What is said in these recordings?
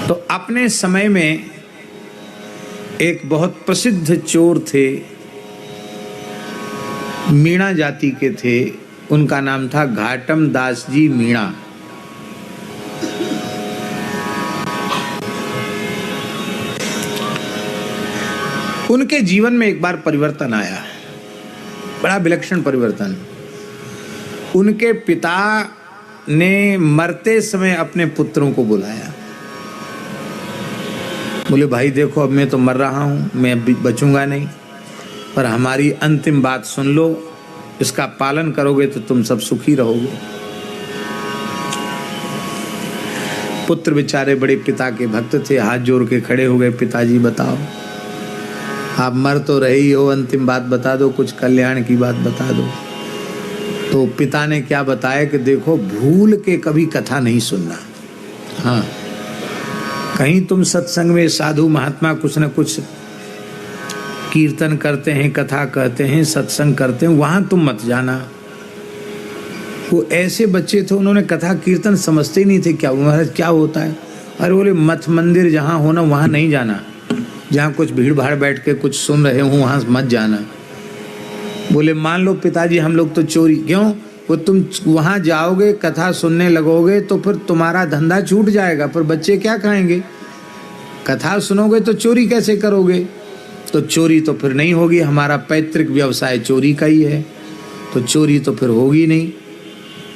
तो अपने समय में एक बहुत प्रसिद्ध चोर थे, मीणा जाति के थे। उनका नाम था घाटम दास जी मीणा। उनके जीवन में एक बार परिवर्तन आया, बड़ा विलक्षण परिवर्तन। उनके पिता ने मरते समय अपने पुत्रों को बुलाया, बोले भाई देखो अब मैं तो मर रहा हूं, मैं अब बचूंगा नहीं, पर हमारी अंतिम बात सुन लो, इसका पालन करोगे तो तुम सब सुखी रहोगे। पुत्र बेचारे बड़े पिता के भक्त थे, हाथ जोड़ के खड़े हो गए, पिताजी बताओ, आप मर तो रही हो, अंतिम बात बता दो, कुछ कल्याण की बात बता दो। तो पिता ने क्या बताया कि देखो भूल के कभी कथा नहीं सुनना। हाँ, कहीं तुम सत्संग में साधु महात्मा कुछ न कुछ कीर्तन करते हैं, कथा कहते हैं, सत्संग करते हैं, वहां तुम मत जाना। वो ऐसे बच्चे थे, उन्होंने कथा कीर्तन समझते ही नहीं थे क्या होता है। अरे बोले मठ मंदिर जहाँ हो ना वहाँ नहीं जाना, जहाँ कुछ भीड़ भाड़ बैठ के कुछ सुन रहे हो वहाँ मत जाना। बोले मान लो पिताजी हम लोग तो चोरी, क्यों? वो तुम वहाँ जाओगे कथा सुनने लगोगे तो फिर तुम्हारा धंधा छूट जाएगा, पर बच्चे क्या खाएंगे? कथा सुनोगे तो चोरी कैसे करोगे? तो चोरी तो फिर नहीं होगी, हमारा पैतृक व्यवसाय चोरी का ही है, तो चोरी तो फिर होगी नहीं,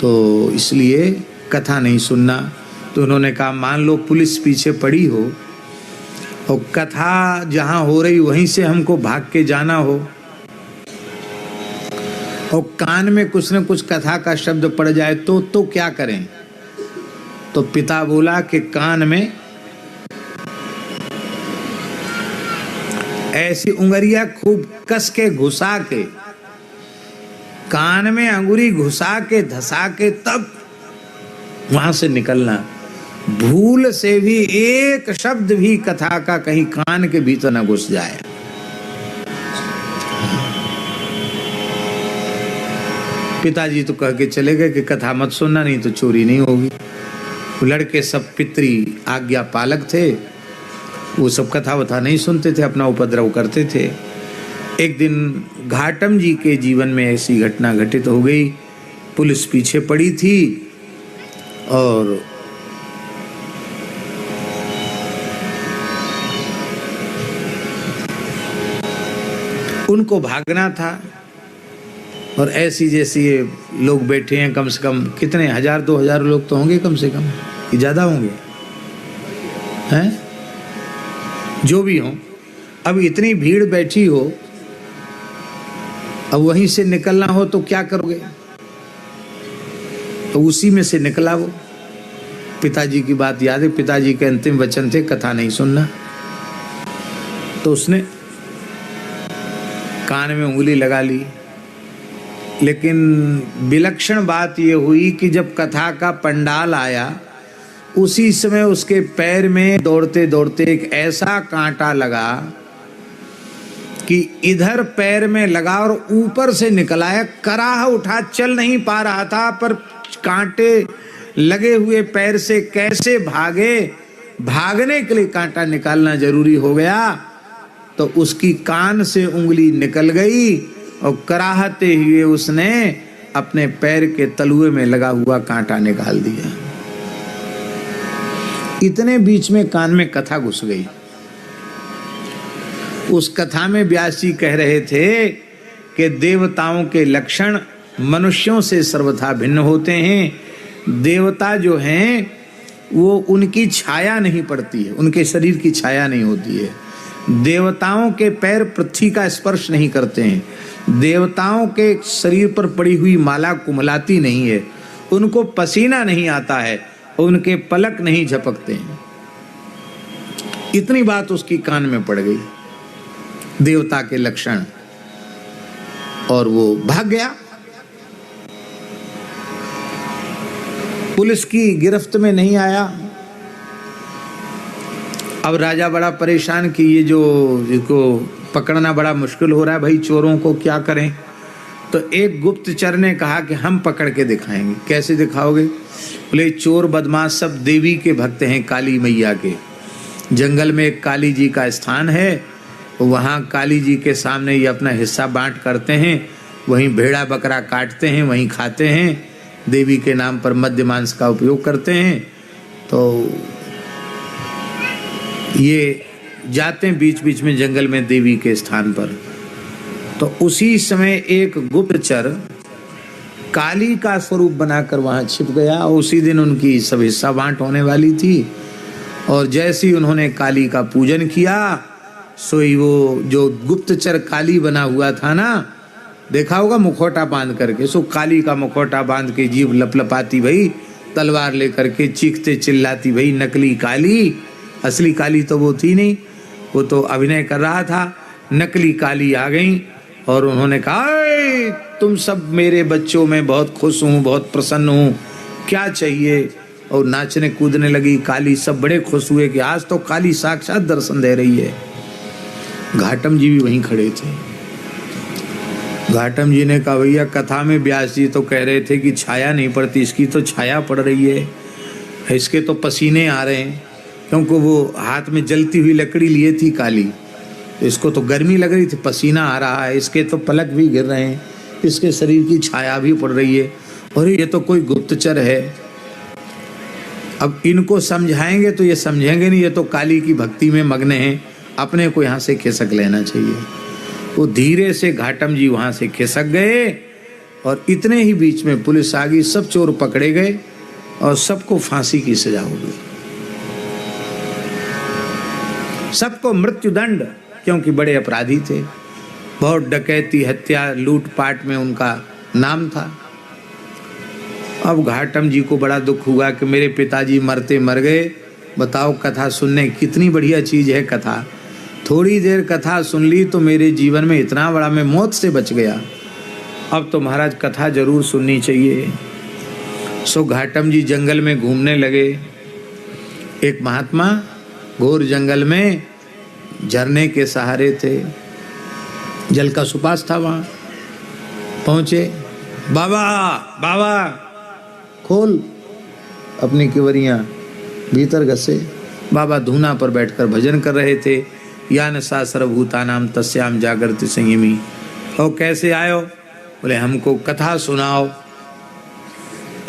तो इसलिए कथा नहीं सुनना। तो उन्होंने कहा मान लो पुलिस पीछे पड़ी हो और कथा जहाँ हो रही वहीं से हमको भाग के जाना हो और कान में कुछ न कुछ कथा का शब्द पड़ जाए तो क्या करें? तो पिता बोला कि कान में ऐसी उंगलियां खूब कस के घुसा के, कान में अंगुरी घुसा के धसा के तब वहां से निकलना। भूल से भी एक शब्द भी कथा का कहीं कान के भीतर न घुस जाए। पिताजी तो कह के चले गए कि कथा मत सुनना, नहीं तो चोरी नहीं होगी। लड़के सब पितरी आज्ञा पालक थे, वो सब कथा वथा नहीं सुनते थे, अपना उपद्रव करते थे। एक दिन घाटम जी के जीवन में ऐसी घटना घटित हो गई। पुलिस पीछे पड़ी थी और उनको भागना था, और ऐसी जैसी ये लोग बैठे हैं, कम से कम कितने 1000-2000 लोग तो होंगे कम से कम, कि ज्यादा होंगे हैं, जो भी हो। अब इतनी भीड़ बैठी हो, अब वहीं से निकलना हो तो क्या करोगे? तो उसी में से निकला वो। पिताजी की बात याद है, पिताजी के अंतिम वचन थे कथा नहीं सुनना। तो उसने कान में उंगली लगा ली। लेकिन विलक्षण बात यह हुई कि जब कथा का पंडाल आया उसी समय उसके पैर में दौड़ते दौड़ते एक ऐसा कांटा लगा कि इधर पैर में लगा और ऊपर से निकला है। कराह उठा, चल नहीं पा रहा था, पर कांटे लगे हुए पैर से कैसे भागे, भागने के लिए कांटा निकालना जरूरी हो गया। तो उसकी कान से उंगली निकल गई और कराहते हुए उसने अपने पैर के तलुए में लगा हुआ कांटा निकाल दिया। इतने बीच में कान में कथा घुस गई। उस कथा में व्यास जी कह रहे थे कि देवताओं के लक्षण मनुष्यों से सर्वथा भिन्न होते हैं। देवता जो हैं वो उनकी छाया नहीं पड़ती है, उनके शरीर की छाया नहीं होती है। देवताओं के पैर पृथ्वी का स्पर्श नहीं करते हैं। देवताओं के शरीर पर पड़ी हुई माला कुमलाती नहीं है, उनको पसीना नहीं आता है, उनके पलक नहीं झपकते हैं। इतनी बात उसकी कान में पड़ गई, देवता के लक्षण, और वो भाग गया। पुलिस की गिरफ्त में नहीं आया। अब राजा बड़ा परेशान कि ये जो इसको पकड़ना बड़ा मुश्किल हो रहा है, भाई चोरों को क्या करें। तो एक गुप्तचर ने कहा कि हम पकड़ के दिखाएंगे। कैसे दिखाओगे? बोले चोर बदमाश सब देवी के भक्त हैं, काली मैया के, जंगल में एक काली जी का स्थान है, वहाँ काली जी के सामने ये अपना हिस्सा बांट करते हैं, वहीं भेड़ा बकरा काटते हैं, वहीं खाते हैं, देवी के नाम पर मद्य मांस का उपयोग करते हैं। तो ये जाते हैं बीच बीच में जंगल में देवी के स्थान पर। तो उसी समय एक गुप्तचर काली का स्वरूप बनाकर वहां छिप गया। उसी दिन उनकी सब हिस्सा बांट होने वाली थी, और जैसे ही उन्होंने काली का पूजन किया, सोई वो जो गुप्तचर काली बना हुआ था ना, देखा होगा मुखौटा बांध करके, सो काली का मुखौटा बांध के जीभ लपलपाती भई, तलवार लेकर के चीखते चिल्लाती भई, नकली काली। असली काली तो वो थी नहीं, वो तो अभिनय कर रहा था। नकली काली आ गई और उन्होंने कहा, तुम सब मेरे बच्चों में बहुत खुश हूँ, बहुत प्रसन्न हूँ, क्या चाहिए? और नाचने कूदने लगी काली। सब बड़े खुश हुए कि आज तो काली साक्षात दर्शन दे रही है। घाटम जी भी वहीं खड़े थे। घाटम जी ने कहा, भैया कथा में व्यास जी तो कह रहे थे कि छाया नहीं पड़ती, इसकी तो छाया पड़ रही है, इसके तो पसीने आ रहे हैं, क्योंकि वो हाथ में जलती हुई लकड़ी लिए थी काली, इसको तो गर्मी लग रही थी, पसीना आ रहा है, इसके तो पलक भी गिर रहे हैं, इसके शरीर की छाया भी पड़ रही है, और ये तो कोई गुप्तचर है। अब इनको समझाएंगे तो ये समझेंगे नहीं, ये तो काली की भक्ति में मग्न हैं, अपने को यहाँ से खिसक लेना चाहिए। वो धीरे से घाटम जी वहाँ से खिसक गए, और इतने ही बीच में पुलिस आ गई, सब चोर पकड़े गए और सबको फांसी की सजा हो गई, सबको मृत्युदंड, क्योंकि बड़े अपराधी थे, बहुत डकैती हत्या लूटपाट में उनका नाम था। अब घाटम जी को बड़ा दुख हुआ कि मेरे पिताजी मरते मर गए। बताओ, कथा सुनने कितनी बढ़िया चीज है कथा। थोड़ी देर कथा सुन ली तो मेरे जीवन में इतना बड़ा, मैं मौत से बच गया। अब तो महाराज कथा जरूर सुननी चाहिए। सो घाटम जी जंगल में घूमने लगे। एक महात्मा घोर जंगल में झरने के सहारे थे, जल का सुपास था, वहां पहुंचे। बाबा बाबा, खोल अपनी किवरियां, भीतर घसे। बाबा धूना पर बैठकर भजन कर रहे थे। यान सा सर्वभूतानाम तस्याम जागृति संयमी। और कैसे आयो? बोले हमको कथा सुनाओ।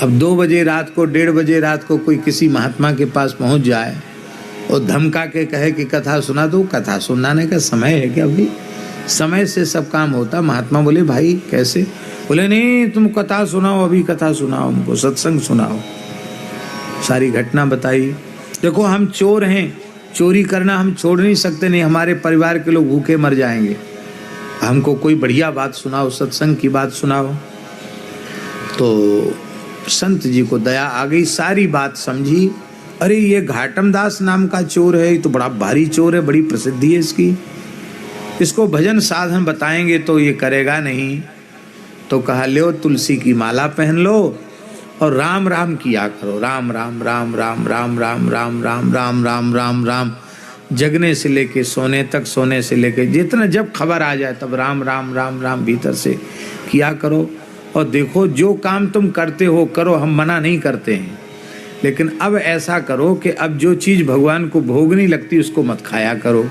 अब 2 बजे रात को, 1:30 बजे रात को कोई किसी महात्मा के पास पहुंच जाए और धमका के कहे कि कथा सुना दो, कथा सुनाने का समय है क्या? अभी समय से सब काम होता। महात्मा बोले, भाई कैसे? बोले, नहीं तुम कथा सुनाओ, अभी कथा सुनाओ, हमको सत्संग सुनाओ। सारी घटना बताई। देखो हम चोर हैं, चोरी करना हम छोड़ नहीं सकते, नहीं हमारे परिवार के लोग भूखे मर जाएंगे, हमको कोई बढ़िया बात सुनाओ, सत्संग की बात सुनाओ। तो संत जी को दया आ गई, सारी बात समझी। अरे ये घाटम दास नाम का चोर है, ये तो बड़ा भारी चोर है, बड़ी प्रसिद्धि है इसकी, इसको भजन साधन बताएंगे तो ये करेगा नहीं। तो कहा, लो तुलसी की माला पहन लो और राम राम किया करो, राम राम राम राम राम राम राम राम राम राम राम राम, जगने से लेके सोने तक, सोने से लेके जितना जब खबर आ जाए तब राम राम राम राम भीतर से किया करो। और देखो जो काम तुम करते हो करो, हम मना नहीं करते हैं, लेकिन अब ऐसा करो कि अब जो चीज़ भगवान को भोग नहीं लगती उसको मत खाया करो।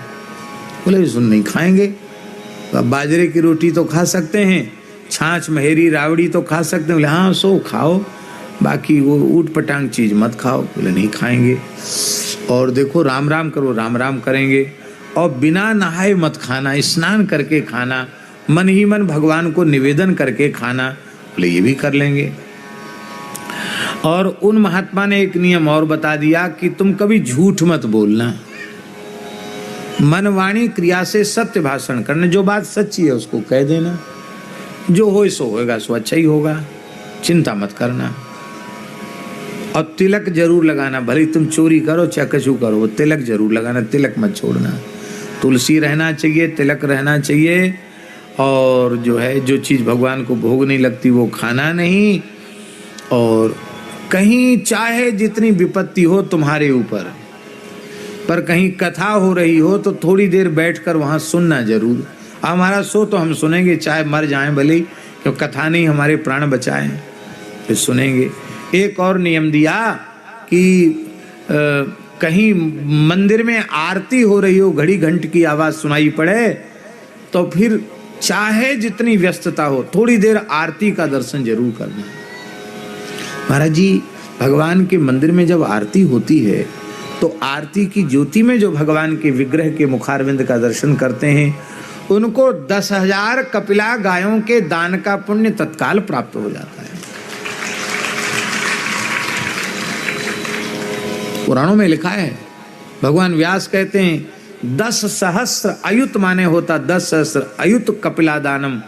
बोले सुन नहीं खाएंगे, तो अब बाजरे की रोटी तो खा सकते हैं, छाछ महेरी रावड़ी तो खा सकते हैं। बोले हाँ सो खाओ, बाकी वो ऊट पटांग चीज़ मत खाओ। बोले नहीं खाएंगे। और देखो राम राम करो, राम राम करेंगे, और बिना नहाए मत खाना, स्नान करके खाना, मन ही मन भगवान को निवेदन करके खाना। बोले ये भी कर लेंगे। और उन महात्मा ने एक नियम और बता दिया कि तुम कभी झूठ मत बोलना, मन वाणी क्रिया से सत्य भाषण करना, जो बात सच्ची है उसको कह देना, जो हो सो होगा, सो अच्छा ही होगा, चिंता मत करना। और तिलक जरूर लगाना, भले तुम चोरी करो चाहे कछु करो, वो तिलक जरूर लगाना, तिलक मत छोड़ना। तुलसी रहना चाहिए, तिलक रहना चाहिए, और जो है जो चीज़ भगवान को भोग नहीं लगती वो खाना नहीं। और कहीं चाहे जितनी विपत्ति हो तुम्हारे ऊपर, पर कहीं कथा हो रही हो तो थोड़ी देर बैठकर वहाँ सुनना जरूर। हमारा सो तो हम सुनेंगे, चाहे मर जाएं भले, क्योंकि कथा नहीं हमारे प्राण बचाएं, फिर सुनेंगे। एक और नियम दिया कि कहीं मंदिर में आरती हो रही हो, घड़ी घंट की आवाज सुनाई पड़े, तो फिर चाहे जितनी व्यस्तता हो थोड़ी देर आरती का दर्शन जरूर करना। महाराज जी, भगवान के मंदिर में जब आरती होती है तो आरती की ज्योति में जो भगवान के विग्रह के मुखारविंद का दर्शन करते हैं उनको 10,000 कपिला गायों के दान का पुण्य तत्काल प्राप्त हो जाता है। पुराणों में लिखा है, भगवान व्यास कहते हैं 10 सहस्र अयुत माने होता 10 सहस्र अयुत कपिला दानम,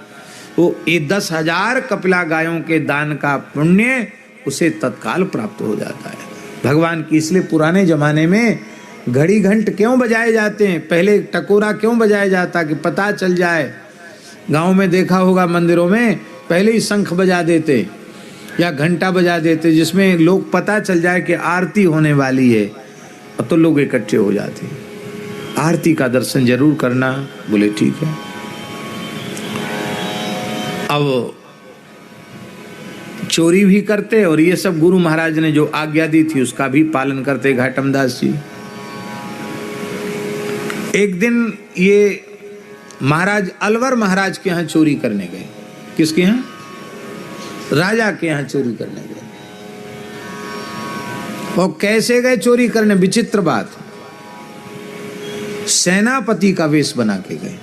वो ये 10,000 कपिला गायों के दान का पुण्य उसे तत्काल प्राप्त हो जाता है भगवान की। इसलिए पुराने जमाने में घड़ी घंट क्यों बजाए जाते हैं, पहले टकोरा क्यों बजाया जाता कि पता चल जाए। गांव में देखा होगा मंदिरों में पहले ही शंख बजा देते या घंटा बजा देते जिसमें लोग पता चल जाए कि आरती होने वाली है, तो लोग इकट्ठे हो जाते हैं। आरती का दर्शन जरूर करना। बोले ठीक है। अब चोरी भी करते और ये सब गुरु महाराज ने जो आज्ञा दी थी उसका भी पालन करते घाटम दास जी। एक दिन ये महाराज अलवर महाराज के यहाँ चोरी करने गए। किसके यहाँ? राजा के यहाँ चोरी करने गए। और कैसे गए चोरी करने? विचित्र बात, सेनापति का वेश बना के गए।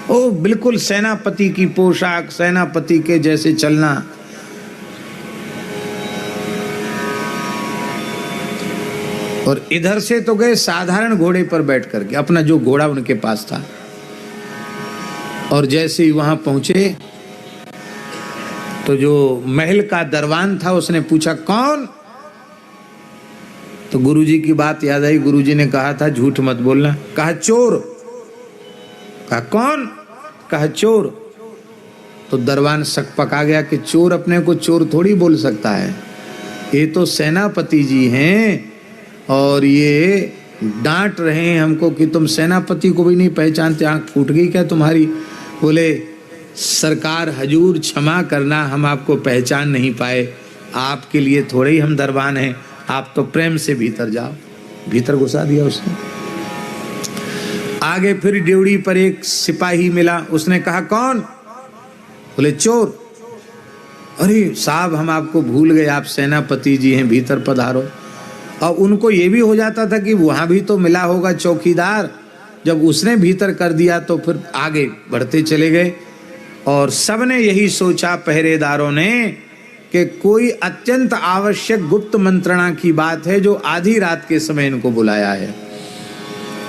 ओ बिल्कुल सेनापति की पोशाक, सेनापति के जैसे चलना। और इधर से तो गए साधारण घोड़े पर बैठ करके, अपना जो घोड़ा उनके पास था। और जैसे ही वहां पहुंचे तो जो महल का दरबान था उसने पूछा कौन? तो गुरुजी की बात याद आई। गुरुजी ने कहा था झूठ मत बोलना। कहा चोर। कहा कौन? कहा चोर। तो दरबान शक पका गया कि चोर अपने को चोर थोड़ी बोल सकता है, ये तो सेनापति जी हैं और ये डांट रहे हैं हमको कि तुम सेनापति को भी नहीं पहचानते, आंख फूट गई क्या तुम्हारी? बोले सरकार हजूर क्षमा करना, हम आपको पहचान नहीं पाए, आपके लिए थोड़े ही हम दरबान हैं, आप तो प्रेम से भीतर जाओ। भीतर घुसा दिया उसने। आगे फिर ड्योढ़ी पर एक सिपाही मिला, उसने कहा कौन? बोले चोर। अरे साहब हम आपको भूल गए, आप सेनापति जी हैं, भीतर पधारो। और उनको ये भी हो जाता था कि वहां भी तो मिला होगा चौकीदार, जब उसने भीतर कर दिया तो फिर आगे बढ़ते चले गए। और सबने यही सोचा पहरेदारों ने कि कोई अत्यंत आवश्यक गुप्त मंत्रणा की बात है जो आधी रात के समय इनको बुलाया है।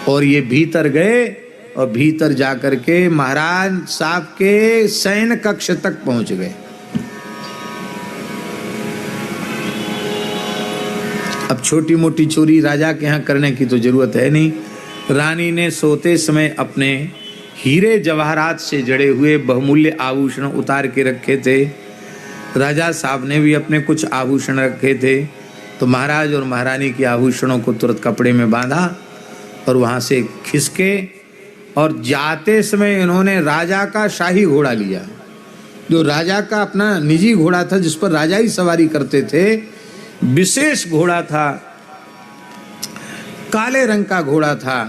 और ये भीतर गए और भीतर जाकर के महाराज साहब के शयन कक्ष तक पहुंच गए। अब छोटी मोटी चोरी राजा के यहाँ करने की तो जरूरत है नहीं। रानी ने सोते समय अपने हीरे जवाहरात से जड़े हुए बहुमूल्य आभूषण उतार के रखे थे। राजा साहब ने भी अपने कुछ आभूषण रखे थे। तो महाराज और महारानी के आभूषणों को तुरंत कपड़े में बांधा और वहाँ से खिसके और जाते समय इन्होंने राजा का शाही घोड़ा लिया, जो राजा का अपना निजी घोड़ा था जिस पर राजा ही सवारी करते थे। विशेष घोड़ा था, काले रंग का घोड़ा था,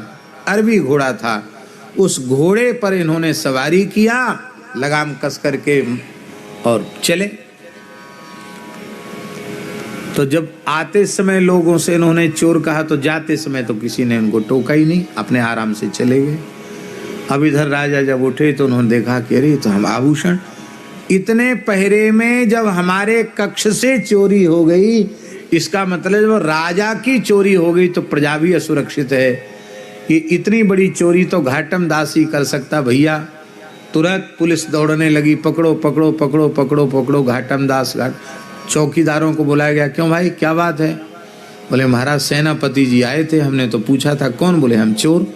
अरबी घोड़ा था। उस घोड़े पर इन्होंने सवारी किया, लगाम कस करके और चले। तो जब आते समय लोगों से इन्होंने चोर कहा तो जाते समय तो किसी ने उनको टोका ही नहीं, अपने आराम से चले गए। अब इधर राजा जब उठे तो उन्होंने देखा कि अरे तो हम आभूषण इतने पहरे में जब हमारे कक्ष से चोरी हो गई, इसका मतलब जब राजा की चोरी हो गई तो प्रजा भी असुरक्षित है। कि इतनी बड़ी चोरी तो घाटम दास ही कर सकता। भैया तुरंत पुलिस दौड़ने लगी, पकड़ो पकड़ो पकड़ो पकड़ो पकड़ो घाटम दास। चौकीदारों को बुलाया गया, क्यों भाई क्या बात है? बोले महाराज सेनापति जी आए थे, हमने तो पूछा था कौन? बोले हम चोर।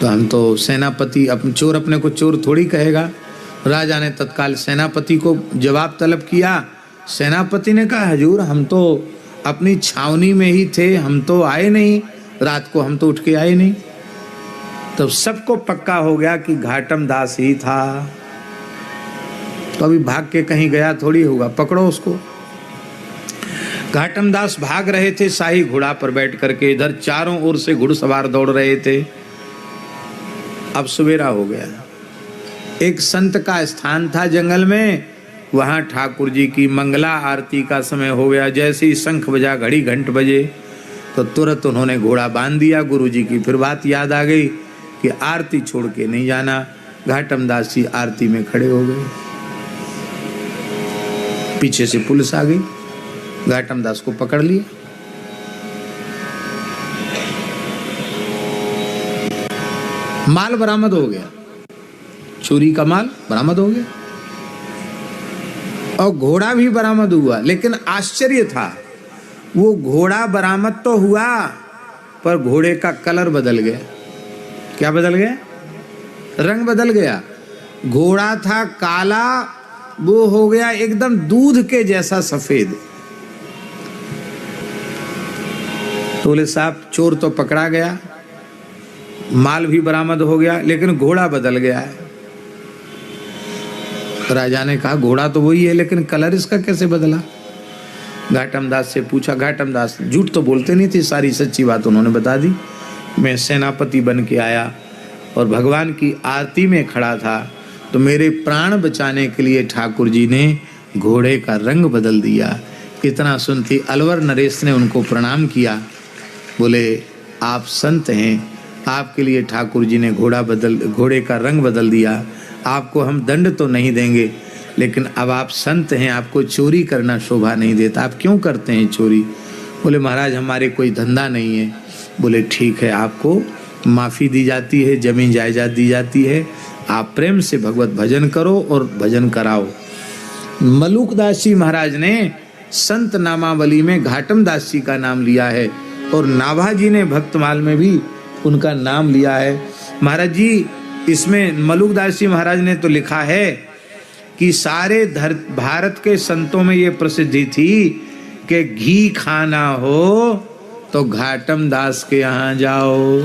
तो हम तो सेनापति, अपने चोर अपने को चोर थोड़ी कहेगा। राजा ने तत्काल सेनापति को जवाब तलब किया। सेनापति ने कहा हजूर हम तो अपनी छावनी में ही थे, हम तो आए नहीं, रात को हम तो उठ के आए नहीं। तो सबको पक्का हो गया कि घाटम दास ही था। तो अभी भाग के कहीं गया थोड़ी होगा, पकड़ो उसको। घाटम दास भाग रहे थे शाही घोड़ा पर बैठ करके, इधर चारों ओर से घुड़सवार दौड़ रहे थे। अब सवेरा हो गया। एक संत का स्थान था जंगल में, वहां ठाकुर जी की मंगला आरती का समय हो गया। जैसे ही शंख बजा, घड़ी घंट बजे, तो तुरंत उन्होंने घोड़ा बांध दिया। गुरु जी की फिर बात याद आ गई कि आरती छोड़ के नहीं जाना। घाटम दास जी आरती में खड़े हो गए। पीछे से पुलिस आ गई, घाटम दास को पकड़ लिया। माल बरामद हो गया, चोरी का माल बरामद हो गया और घोड़ा भी बरामद हुआ। लेकिन आश्चर्य था, वो घोड़ा बरामद तो हुआ पर घोड़े का कलर बदल गया। क्या बदल गया? रंग बदल गया। घोड़ा था काला, वो हो गया एकदम दूध के जैसा सफेद। तो बोले साहब चोर तो पकड़ा गया, माल भी बरामद हो गया, लेकिन घोड़ा बदल गया है। राजा ने कहा घोड़ा तो वही है, लेकिन कलर इसका कैसे बदला? घाटम दास से पूछा। घाटम दास झूठ तो बोलते नहीं थे, सारी सच्ची बात उन्होंने बता दी। मैं सेनापति बन के आया और भगवान की आरती में खड़ा था, तो मेरे प्राण बचाने के लिए ठाकुर जी ने घोड़े का रंग बदल दिया। इतना सुनती अलवर नरेश ने उनको प्रणाम किया। बोले आप संत हैं, आपके लिए ठाकुर जी ने घोड़े का रंग बदल दिया। आपको हम दंड तो नहीं देंगे, लेकिन अब आप संत हैं, आपको चोरी करना शोभा नहीं देता। आप क्यों करते हैं चोरी? बोले महाराज हमारे कोई धंधा नहीं है। बोले ठीक है, आपको माफ़ी दी जाती है, जमीन जायदाद दी जाती है, आप प्रेम से भगवत भजन करो और भजन कराओ। मलुकदास जी महाराज ने संत नामावली में घाटम दास जी का नाम लिया है और नाभा जी ने भक्तमाल में भी उनका नाम लिया है। महाराज जी इसमें मलुकदास जी महाराज ने तो लिखा है कि सारे भारत के संतों में ये प्रसिद्धि थी कि घी खाना हो तो घाटम दास के यहाँ जाओ।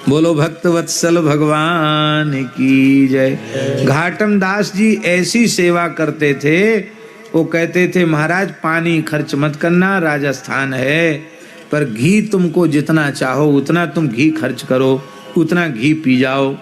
बोलो भक्त वत्सल भगवान की जय। घाटम दास जी ऐसी सेवा करते थे, वो कहते थे महाराज पानी खर्च मत करना, राजस्थान है, पर घी तुमको जितना चाहो उतना तुम घी खर्च करो, उतना घी पी जाओ।